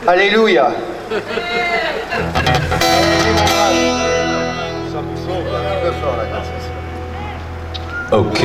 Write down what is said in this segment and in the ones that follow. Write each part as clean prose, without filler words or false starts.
Alléluia. Ok.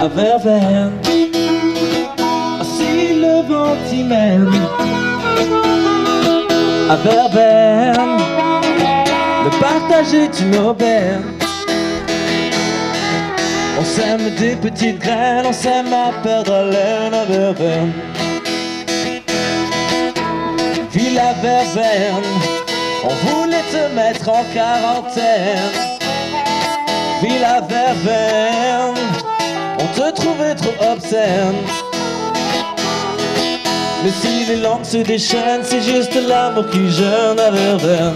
À Verveine, si le vent t'y mène. À Verveine, le partage est une aubaine. On sème des petites graines, on sème à perdre haleine. À Verveine, ville à Verveine, on voulait te mettre en quarantaine. Ville à Verveine, on te trouvait trop obscène. Mais si les langues se déchaînent, c'est juste l'amour qui jeûne. À Verveine.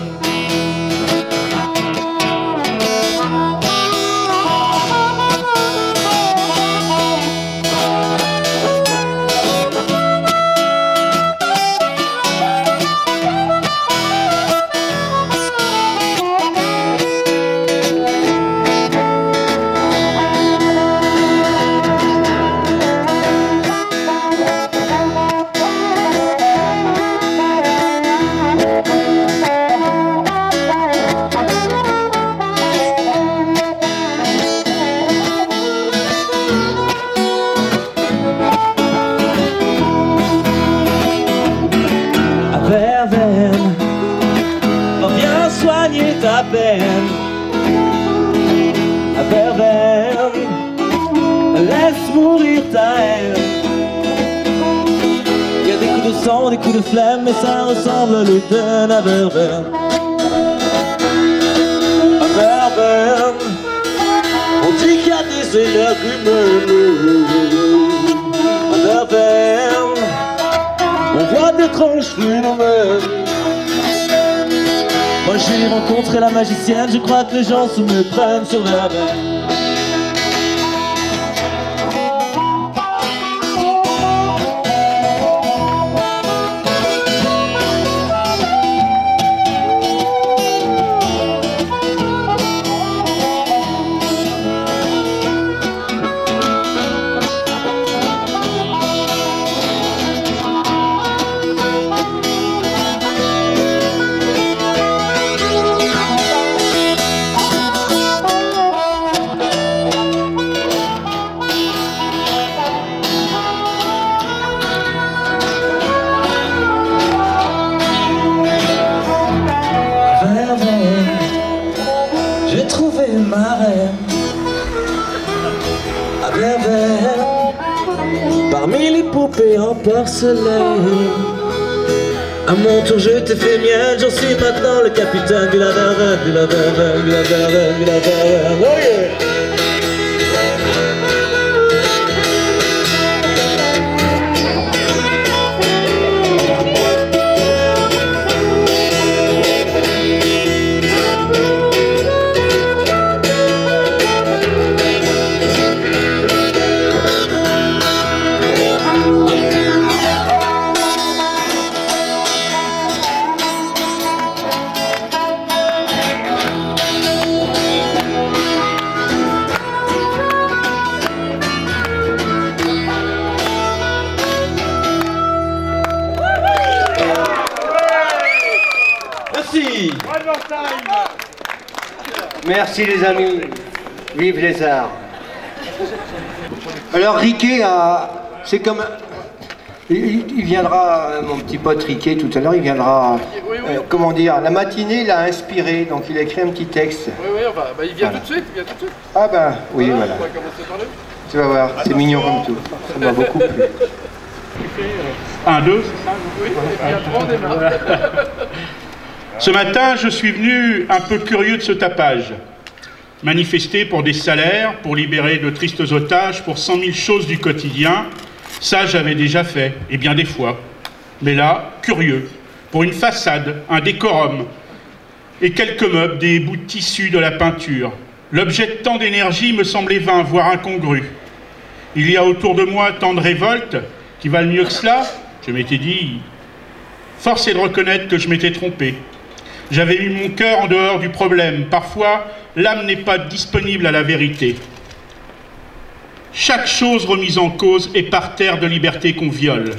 Verveine, oh viens soigner ta peine. À Verveine, laisse mourir ta haine. Il y a des coups de sang, des coups de flemme, mais ça ressemble à l'automne. À Verveine, à Verveine, on dit qu'il y a des énergumènes. À Verveine, on voit d'étranges phénomènes. Moi j'ai rencontré la magicienne, je crois que les gens se méprennent sur Verveine. J'ai trouvé ma reine. À Verveine, parmi les poupées en porcelaine. À mon tour je t'ai fait mienne, j'en suis maintenant le capitaine. Ville à Verveine, ville à Verveine, ville à Verveine, ville à Verveine. Oh yeah! Merci. Merci les amis. Vive les arts. Alors Riquet, c'est comme... Il viendra, mon petit pote Riquet, tout à l'heure, il viendra, comment dire, la matinée l'a inspiré, donc il a écrit un petit texte. Oui, il vient tout de suite, Ah ben, oui, voilà. On va commencer par lui. Tu vas voir, c'est mignon comme tout. Ça m'a beaucoup plu. 1, 2, c'est ça? Oui, et après on démarre. Ce matin, je suis venu un peu curieux de ce tapage. Manifester pour des salaires, pour libérer de tristes otages, pour 100 000 choses du quotidien, ça j'avais déjà fait, et bien des fois. Mais là, curieux, pour une façade, un décorum, et quelques meubles, des bouts de tissu, de la peinture. L'objet de tant d'énergie me semblait vain, voire incongru. Il y a autour de moi tant de révoltes qui valent mieux que cela, je m'étais dit. Force est de reconnaître que je m'étais trompé. J'avais mis mon cœur en dehors du problème. Parfois, l'âme n'est pas disponible à la vérité. Chaque chose remise en cause est par terre de liberté qu'on viole.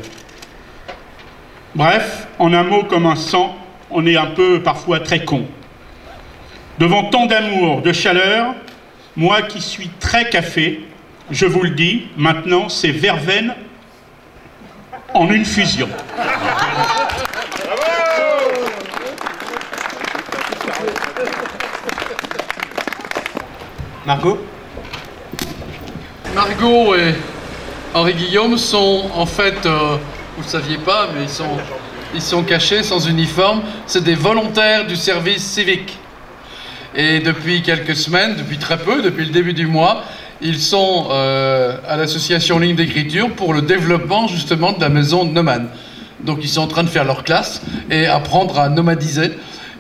Bref, en un mot comme un sang, on est un peu parfois très con. Devant tant d'amour, de chaleur, moi qui suis très café, je vous le dis, maintenant c'est verveine en une fusion. Margot? Margot et Henri Guillaume sont en fait, vous ne saviez pas, mais ils sont cachés sans uniforme. C'est des volontaires du service civique. Et depuis quelques semaines, depuis très peu, depuis le début du mois, ils sont à l'association Ligne d'écriture pour le développement justement de la maison Nomade. Donc ils sont en train de faire leur classe et apprendre à nomadiser,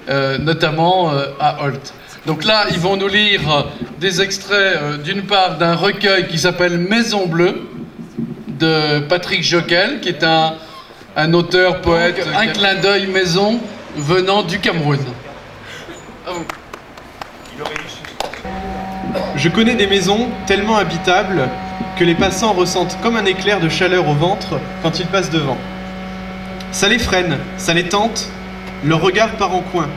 notamment à Holt. Donc là, ils vont nous lire des extraits, d'une part, d'un recueil qui s'appelle Maison Bleue, de Patrick Joquel, qui est un auteur, poète, donc, un clin d'œil maison venant du Cameroun. Je connais des maisons tellement habitables que les passants ressentent comme un éclair de chaleur au ventre quand ils passent devant. Ça les freine, ça les tente, leur regard part en coin.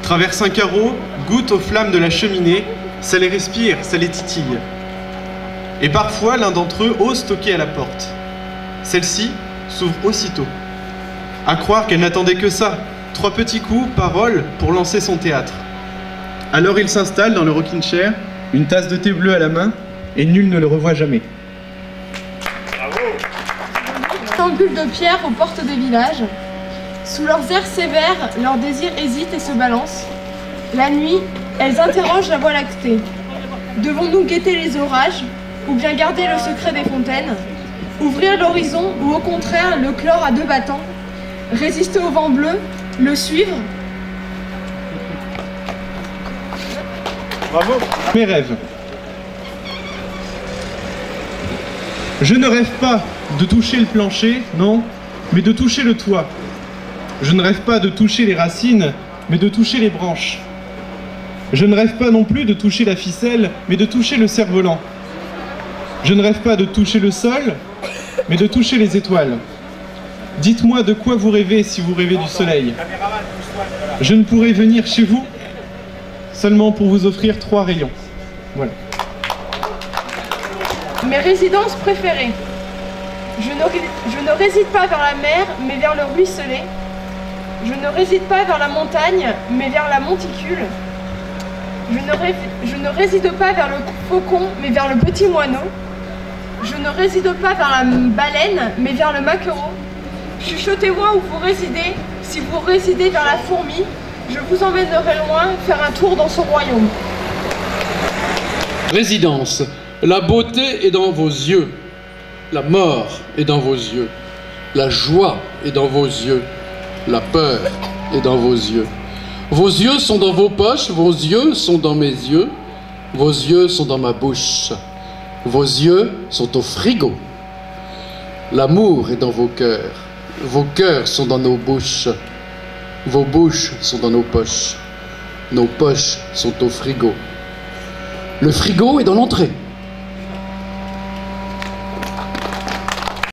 Traverse un carreau, goûte aux flammes de la cheminée, ça les respire, ça les titille. Et parfois, l'un d'entre eux ose toquer à la porte. Celle-ci s'ouvre aussitôt. À croire qu'elle n'attendait que ça, 3 petits coups, parole, pour lancer son théâtre. Alors il s'installe dans le rocking chair, une tasse de thé bleu à la main, et nul ne le revoit jamais. Rectangule de pierre aux portes des villages. Sous leurs airs sévères, leurs désirs hésitent et se balancent. La nuit, elles interrogent la voie lactée. Devons-nous guetter les orages, ou bien garder le secret des fontaines? Ouvrir l'horizon, ou au contraire le clore à 2 battants? Résister au vent bleu, le suivre? Bravo. Mes rêves. Je ne rêve pas de toucher le plancher, non, mais de toucher le toit. Je ne rêve pas de toucher les racines, mais de toucher les branches. Je ne rêve pas non plus de toucher la ficelle, mais de toucher le cerf-volant. Je ne rêve pas de toucher le sol, mais de toucher les étoiles. Dites-moi de quoi vous rêvez si vous rêvez du soleil. Je ne pourrai venir chez vous seulement pour vous offrir 3 rayons. Voilà. Mes résidences préférées. Je ne réside pas vers la mer, mais vers le ruisselet. Je ne réside pas vers la montagne, mais vers la monticule. Je ne réside pas vers le faucon, mais vers le petit moineau. Je ne réside pas vers la baleine, mais vers le maquereau. Chuchotez-moi où vous résidez. Si vous résidez vers la fourmi, je vous emmènerai loin faire un tour dans son royaume. Résidence. La beauté est dans vos yeux. La mort est dans vos yeux. La joie est dans vos yeux. La peur est dans vos yeux. Vos yeux sont dans vos poches, vos yeux sont dans mes yeux, vos yeux sont dans ma bouche, vos yeux sont au frigo. L'amour est dans vos cœurs sont dans nos bouches, vos bouches sont dans nos poches sont au frigo. Le frigo est dans l'entrée.